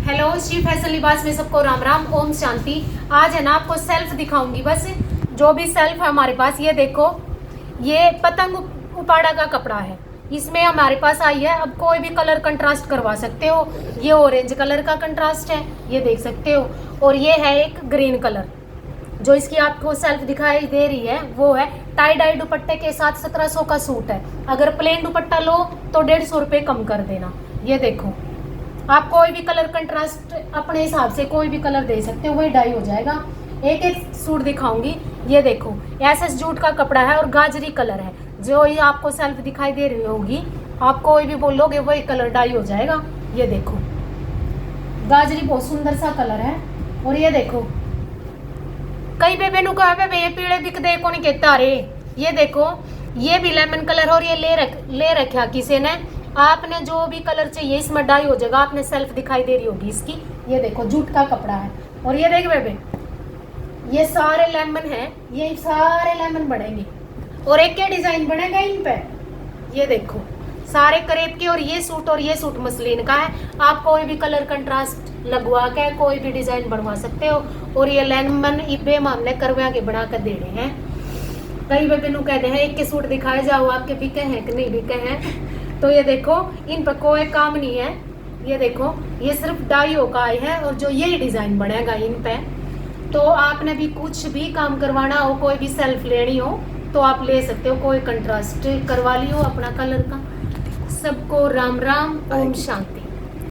Hello, Shri fashion लिबास में सबको राम राम, ओम शांति। आज है ना आपको सेल्फ दिखाऊंगी। बस जो भी सेल्फ है हमारे पास, ये देखो, ये पतंग उपाड़ा का कपड़ा है। इसमें हमारे पास आई है। अब कोई भी कलर कंट्रास्ट करवा सकते हो। ये ऑरेंज कलर का कंट्रास्ट है, ये देख सकते हो। और ये है एक ग्रीन कलर। जो इसकी आपको सेल्फ दिखाई दे रही है वो है टाई डाई दुपट्टे के साथ 1700 का सूट है। अगर प्लेन दुपट्टा लो तो 150 रुपये कम कर देना। ये देखो, आप कोई भी कलर कंट्रास्ट अपने हिसाब से कोई भी कलर दे सकते हो, वही डाई हो जाएगा। एक एक सूट दिखाऊंगी। ये देखो, एसएस जूट का कपड़ा है और गाजरी कलर है। जो ये आपको सेल्फ दिखाई दे रही होगी, आप कोई भी बोलोगे वही कलर डाई हो जाएगा। ये देखो, गाजरी बहुत सुंदर सा कलर है। और ये देखो, कई बेबे नु कहा बेबे ये पीले दिख दे को नहीं कहता रे। ये देखो, ये भी लेमन कलर और ये ले रखा किसी ने। आपने जो भी कलर चाहिए इसमें डाई हो जाएगा। आपने सेल्फ दिखाई दे रही होगी इसकी। ये देखो, जूट का कपड़ा है। और ये देख बेबे, ये सारे लेमन है, ये सारे लेमन बनेंगे और एक के डिजाइन बनेगा इन पे। ये देखो, सारे करेब के। और ये सूट मसलिन का है। आप कोई भी कलर कंट्रास्ट लगवा के कोई भी डिजाइन बनवा सकते हो। और ये लेमन इबे मामले करवा के बना कर दे रहे हैं। कई बेबे नु कहते हैं एक के सूट दिखाए जाओ, आपके बिके हैं कि नहीं बिके हैं। तो ये देखो, इन पर कोई काम नहीं है। ये देखो, ये सिर्फ डाइयों का है और जो यही डिजाइन बनेगा इन पे। तो आपने भी कुछ भी काम करवाना हो, कोई भी सेल्फ लेनी हो तो आप ले सकते हो। कोई कंट्रास्ट करवा लियो अपना कलर का। सबको राम राम, ओम शांति।